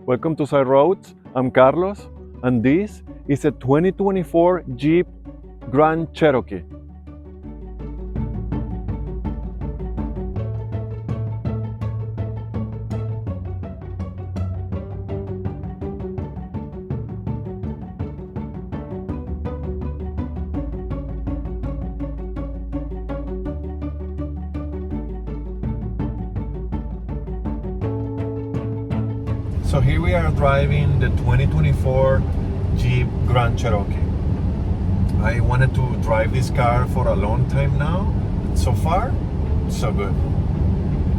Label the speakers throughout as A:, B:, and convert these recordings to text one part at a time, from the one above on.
A: Welcome to Side Roads. I'm Carlos, and this is a 2024 Jeep Grand Cherokee. So here we are driving the 2024 Jeep Grand Cherokee. I wanted to drive this car for a long time now. So far, so good.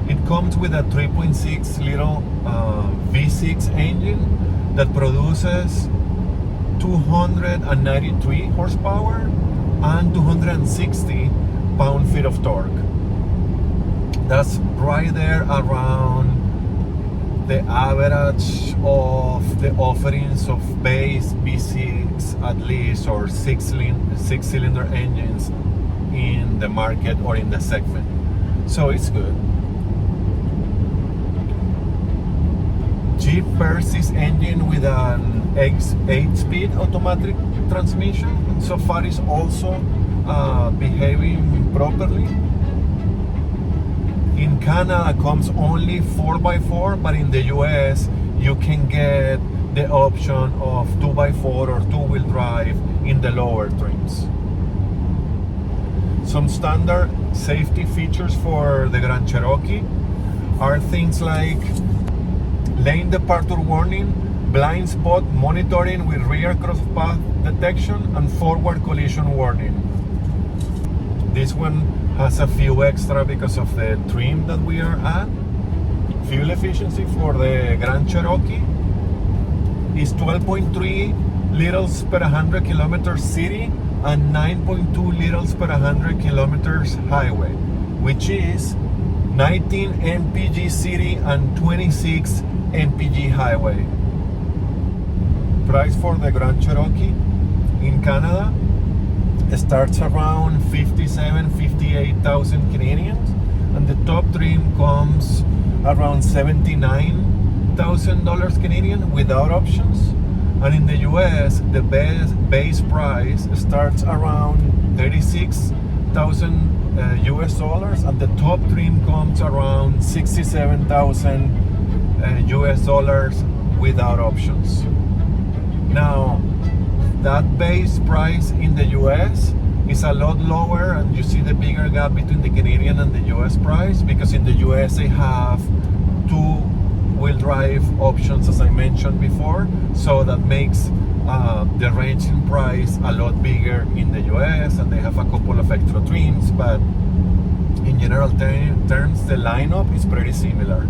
A: It comes with a 3.6 liter V6 engine that produces 293 horsepower and 260 pound-feet of torque. That's right there around the average of the offerings of base V6 at least, or six-cylinder engines in the market or in the segment. So it's good. Jeep pairs this engine with an 8-speed automatic transmission. So far it's also behaving properly. In Canada comes only 4x4, but in the US you can get the option of 2x4 or two-wheel drive in the lower trims. Some standard safety features for the Grand Cherokee are things like lane departure warning, blind spot monitoring with rear cross path detection, and forward collision warning. This one has a few extra because of the trim that we are at. Fuel efficiency for the Grand Cherokee is 12.3 liters per 100 kilometers city and 9.2 liters per 100 kilometers highway, which is 19 mpg city and 26 mpg highway. Price for the Grand Cherokee in Canada starts around 58,000 Canadians, and the top trim comes around $79,000 Canadian without options. And in the US, the base price starts around $36,000 US dollars, and the top trim comes around $67,000 US dollars without options. Now, that base price in the US is a lot lower, and you see the bigger gap between the Canadian and the US price, because in the US they have two-wheel drive options, as I mentioned before, so that makes the range in price a lot bigger in the US, and they have a couple of extra trims, but in general terms the lineup is pretty similar.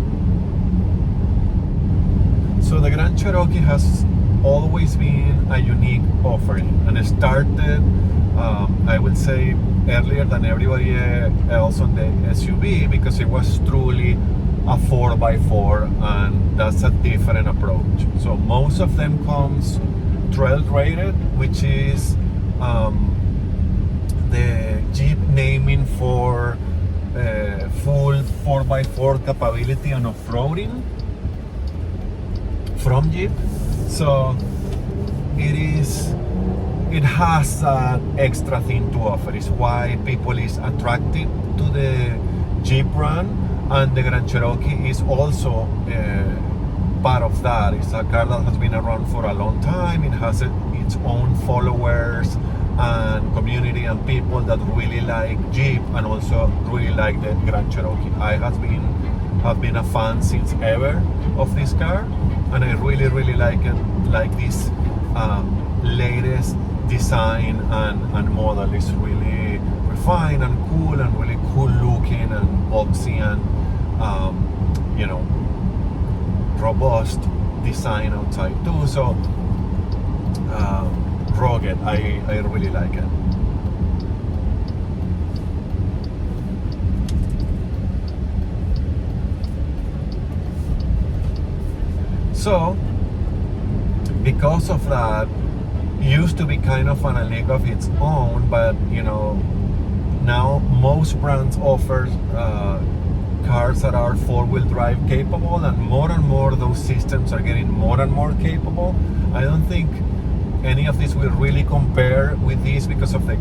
A: So the Grand Cherokee has always been a unique offering, and it started I would say earlier than everybody else on the SUV, because it was truly a 4x4, and that's a different approach. So most of them comes trail rated, which is the Jeep naming for full 4x4 capability and off-roading from Jeep. So it has that extra thing to offer. It's why people is attracted to the Jeep brand, and the Grand Cherokee is also part of that. It's a car that has been around for a long time. It has its own followers and community and people that really like Jeep and also really like the Grand Cherokee. I have been a fan since ever of this car, and I really like it, like this latest design and model is really refined and cool and really cool looking and boxy and robust design outside too. So rugged, I really like it. So because of that, used to be kind of on a league of its own, but now most brands offer cars that are four-wheel drive capable, and more those systems are getting more and more capable. I don't think any of this will really compare with this because of the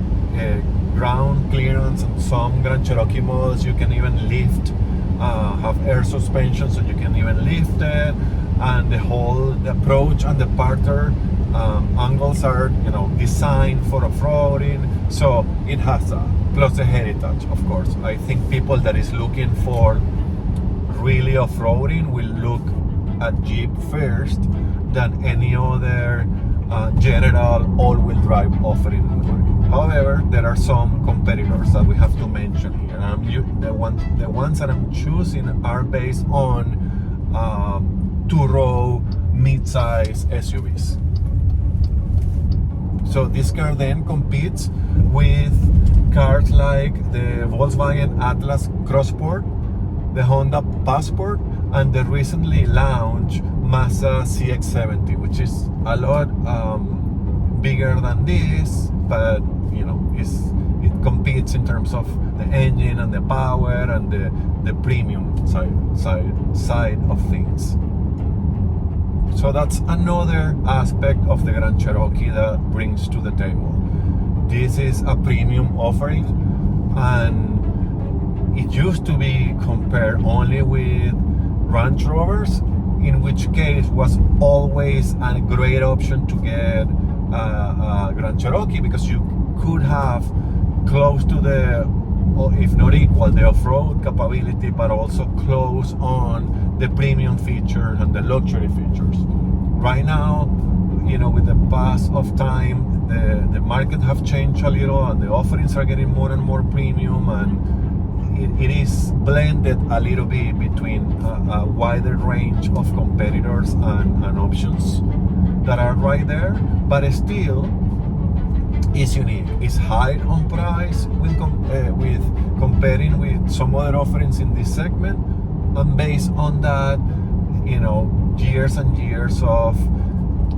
A: ground clearance. And some Grand Cherokee models you can even lift, have air suspension, so you can even lift it, and the approach and departure angles are designed for off-roading, so it has plus the heritage, of course. I think people that is looking for really off-roading will look at Jeep first than any other general all-wheel drive offering in the market. However, there are some competitors that we have to mention here. The ones that I'm choosing are based on two-row mid-size SUVs. So this car then competes with cars like the Volkswagen Atlas Crossport, the Honda Passport, and the recently launched Mazda CX-70, which is a lot bigger than this, but it competes in terms of the engine and the power and the premium side of things. So that's another aspect of the Grand Cherokee that brings to the table. This is a premium offering, and it used to be compared only with Range Rovers, in which case was always a great option to get a Grand Cherokee, because you could have close to the, or if not equal, the off-road capability, but also close on the premium features and the luxury features. Right now, with the pass of time, the market have changed a little, and the offerings are getting more and more premium, and it is blended a little bit between a wider range of competitors and options that are right there, but still is unique. It's high on price with comparing with some other offerings in this segment, and based on that, years and years of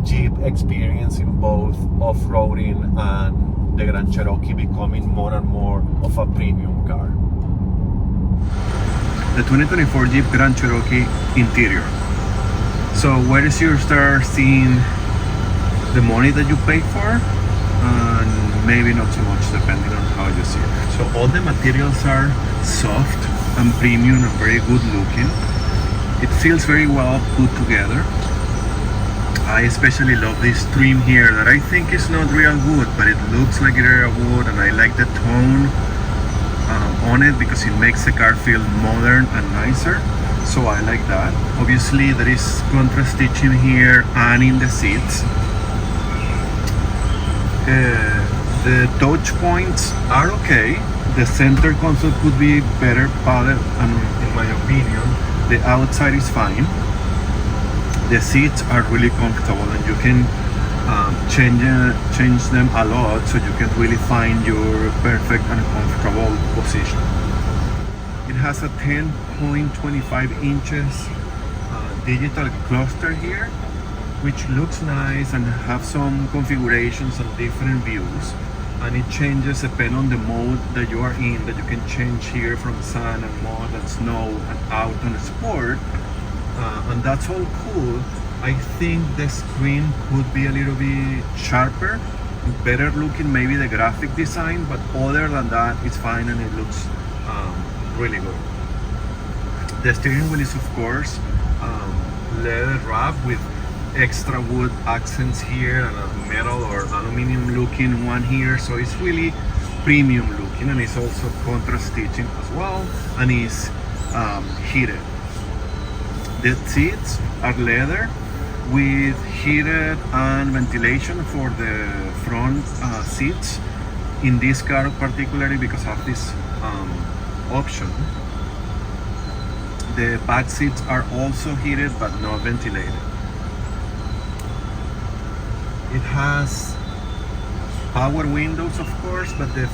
A: Jeep experience in both off-roading and the Grand Cherokee becoming more and more of a premium car. The 2024 Jeep Grand Cherokee interior. So where is you start seeing the money that you paid for? And maybe not so much, depending on how you see it. So all the materials are soft and premium and very good looking. It feels very well put together. I especially love this trim here that I think is not real wood, but it looks like it is wood, and I like the tone on it because it makes the car feel modern and nicer. So I like that. Obviously there is contrast stitching here and in the seats. The touch points are okay. The center console could be better padded, and in my opinion, the outside is fine. The seats are really comfortable, and you can change them a lot, so you can really find your perfect and comfortable position. It has a 10.25 inches digital cluster here, which looks nice and have some configurations and different views, and it changes depending on the mode that you are in, that you can change here from sun and mud and snow and out on sport, and that's all cool. I think the screen could be a little bit sharper, better looking, maybe the graphic design, but other than that it's fine, and it looks really good. The steering wheel is of course leather wrapped with extra wood accents here and a metal or aluminum looking one here, so it's really premium looking, and it's also contrast stitching as well, and it's heated. The seats are leather with heated and ventilation for the front seats in this car, particularly because of this option. The back seats are also heated but not ventilated. It has power windows, of course, but the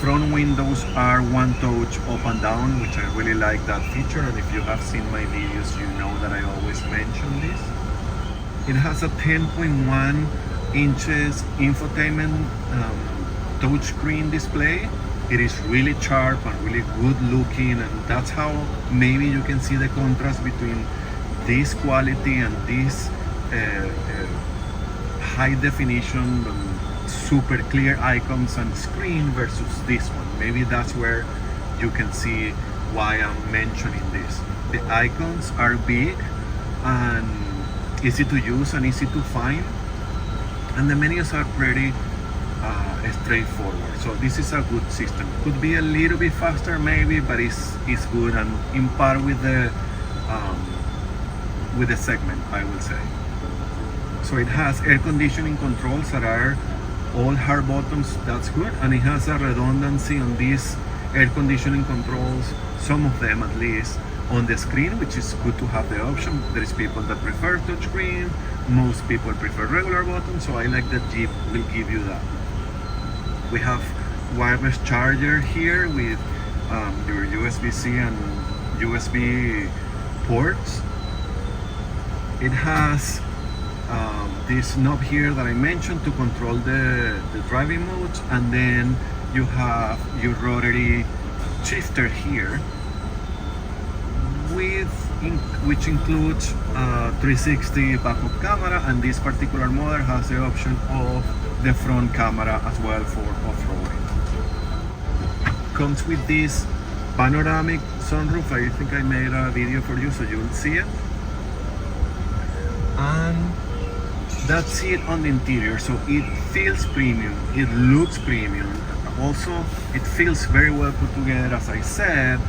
A: front windows are one touch up and down, which I really like that feature, and if you have seen my videos, you know that I always mention this. It has a 10.1 inches infotainment touchscreen display It is really sharp and really good looking, and that's how maybe you can see the contrast between this quality and this high definition, super clear icons and screen versus this one. Maybe that's where you can see why I'm mentioning this. The icons are big and easy to use and easy to find, and the menus are pretty straightforward. So this is a good system. Could be a little bit faster maybe, but it's good and in par with the segment, I will say. So it has air conditioning controls that are all hard buttons. That's good, and it has a redundancy on these air conditioning controls, some of them at least, on the screen, which is good to have the option. There is people that prefer touchscreen, most people prefer regular buttons, so I like that Jeep will give you that. We have wireless charger here with your USB-C and USB ports. It has this knob here that I mentioned to control the driving modes, and then you have your rotary shifter here, which includes 360 backup camera, and this particular model has the option of the front camera as well for off-roading. Comes with this panoramic sunroof. I think I made a video for you so you'll see it. And that's it on the interior. So it feels premium, it looks premium. Also, it feels very well put together. As I said,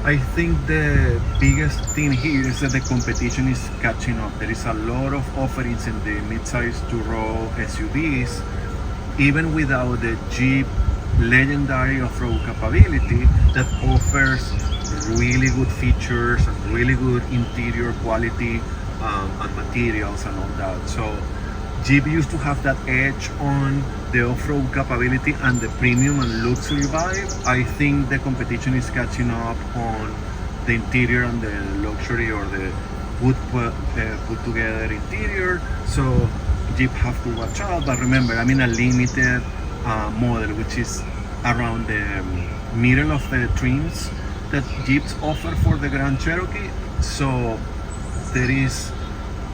A: I think the biggest thing here is that the competition is catching up. There is a lot of offerings in the mid-size two-row SUVs, even without the Jeep legendary off-road capability that offers really good features and really good interior quality and materials and all that. So Jeep used to have that edge on the off-road capability and the premium and luxury vibe. I think the competition is catching up on the interior and the luxury, or the put together interior. So Jeep have to watch out. But remember, I'm in a limited model, which is around the middle of the trims that Jeeps offer for the Grand Cherokee. So there is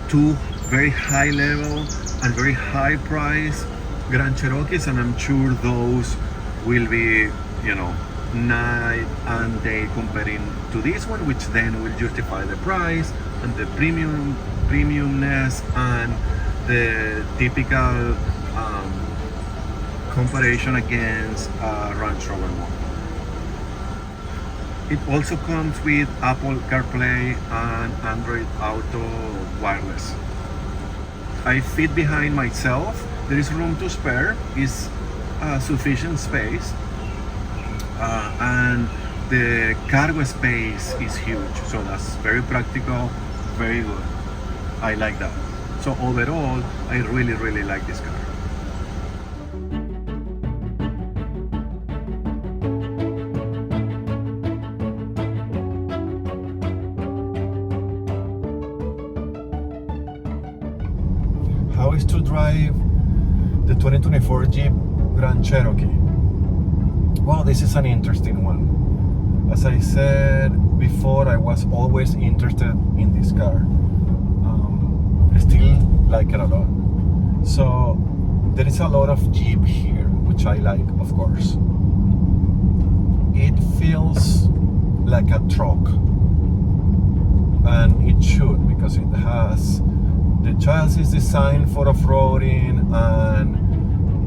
A: two very high level and very high price Grand Cherokees, and I'm sure those will be, night and day comparing to this one, which then will justify the price and the premiumness and the typical comparison against Range Rover model. It also comes with Apple CarPlay and Android Auto wireless. I fit behind myself. There is room to spare, is sufficient space, and the cargo space is huge, so that's very practical, very good. I like that. So overall, I really like this car. How is to drive the 2024 Jeep Grand Cherokee? Well, this is an interesting one. As I said before, I was always interested in this car. I still like it a lot. So there is a lot of Jeep here, which I like, of course. It feels like a truck, and it should, because it has the chassis designed for off-roading and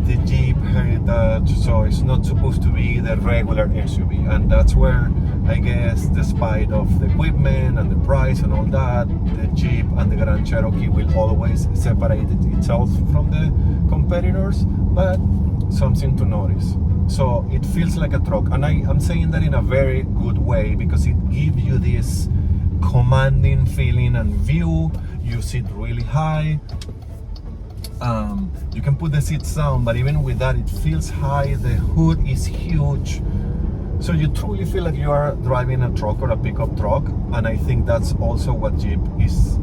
A: the Jeep heritage, so it's not supposed to be the regular SUV, and that's where I guess, despite of the equipment and the price and all that, the Jeep and the Grand Cherokee will always separate itself from the competitors, but something to notice. So it feels like a truck, and I'm saying that in a very good way, because it gives you this commanding feeling and view. You sit really high. You can put the seats down, but even with that, it feels high. The hood is huge, so you truly feel like you are driving a truck or a pickup truck. And I think that's also what Jeep is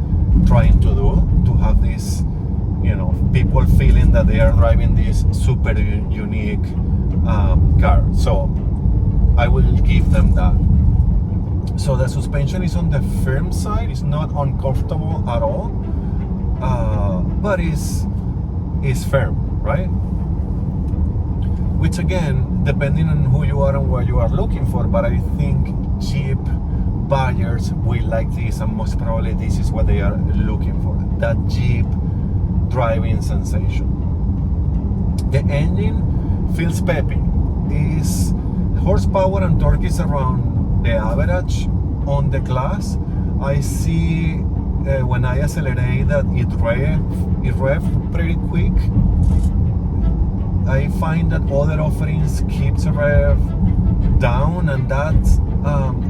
A: trying to do, to have this, people feeling that they are driving this super unique car. So I will give them that. So the suspension is on the firm side. It's not uncomfortable at all, but it's firm, right? Which again, depending on who you are and what you are looking for, but I think Jeep buyers will like this, and most probably this is what they are looking for, that Jeep driving sensation. The engine feels peppy. Is horsepower and torque is around the average on the class. I see when I accelerate that it rev pretty quick. I find that other offerings keeps a rev down, and that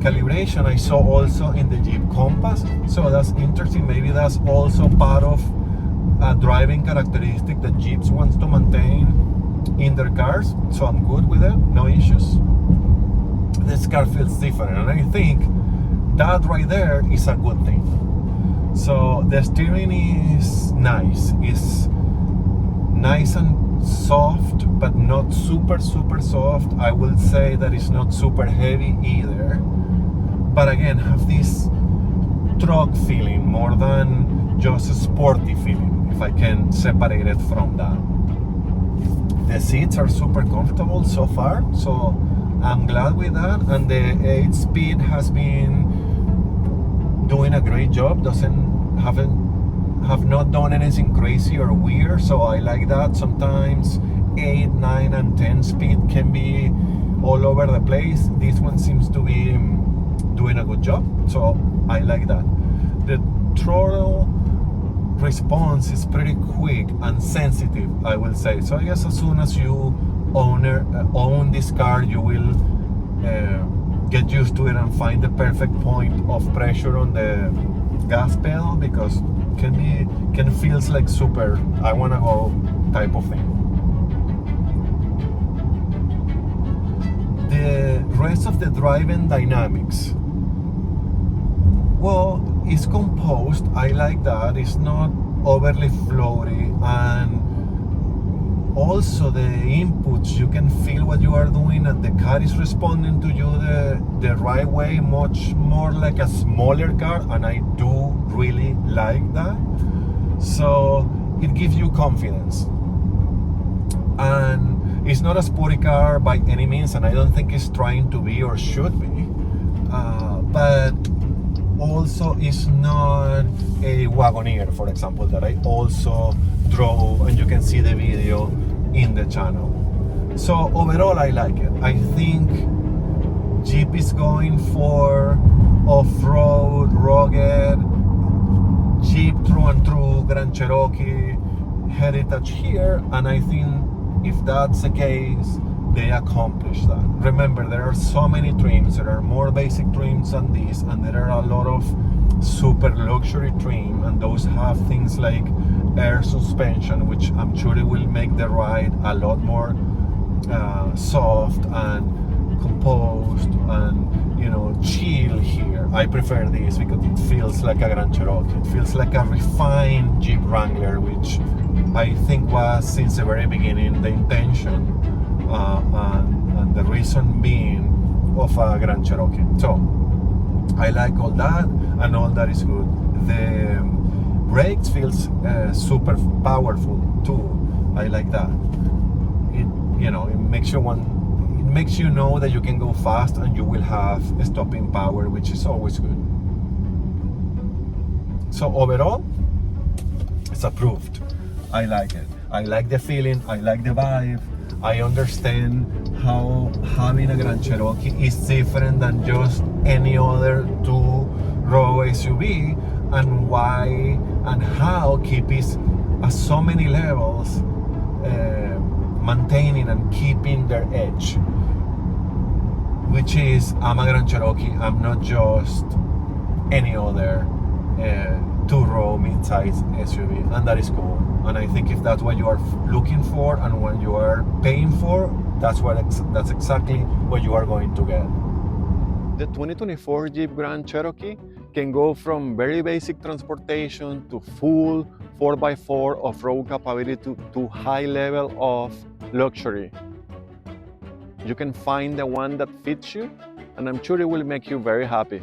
A: calibration I saw also in the Jeep Compass. So that's interesting. Maybe that's also part of a driving characteristic that Jeeps wants to maintain in their cars. So I'm good with it, no issues. This car feels different, and I think that right there is a good thing. So the steering is nice. It's nice and soft, but not super soft. I will say that it's not super heavy either, but again have this truck feeling more than just a sporty feeling, if I can separate it from that. The seats are super comfortable so far, so I'm glad with that, and the 8-speed has been doing a great job. Have not done anything crazy or weird, so I like that. Sometimes 8, 9, and 10 speed can be all over the place. This one seems to be doing a good job, so I like that. The throttle response is pretty quick and sensitive, I will say. So I guess as soon as you own this car, you will get used to it and find the perfect point of pressure on the gas pedal, because can feels like super I wanna go type of thing. The rest of the driving dynamics, well, it's composed. I like that. It's not overly floaty, and also the inputs, you can feel what you are doing, and the car is responding to you the right way, much more like a smaller car, and I do really like that. So it gives you confidence, and it's not a sporty car by any means, and I don't think it's trying to be or should be, but also it's not a Wagoneer, for example, that I also drove, and you can see the video in the channel. So overall I like it. I think Jeep is going for off-road, rugged, Jeep through and through, Grand Cherokee heritage here, and I think if that's the case, they accomplish that. Remember, there are so many trims. There are more basic trims than this, and there are a lot of super luxury trim, and those have things like air suspension, which I'm sure it will make the ride a lot more soft and composed and, you know, chill here. I prefer this because it feels like a Grand Cherokee. It feels like a refined Jeep Wrangler, which I think was since the very beginning the intention and the reason being of a Grand Cherokee. So I like all that, and all that is good. The brakes feels super powerful too. I like that. It makes you know that you can go fast and you will have stopping power, which is always good. So overall, it's approved. I like it. I like the feeling. I like the vibe. I understand how having a Grand Cherokee is different than just any other two-row SUV, and why and how Jeep is at so many levels maintaining and keeping their edge, which is, I'm a Grand Cherokee. I'm not just any other two-row mid-size SUV, and that is cool. And I think if that's what you are looking for and what you are paying for, that's exactly what you are going to get. The 2024 Jeep Grand Cherokee can go from very basic transportation to full 4x4 off-road capability to high level of luxury. You can find the one that fits you, and I'm sure it will make you very happy.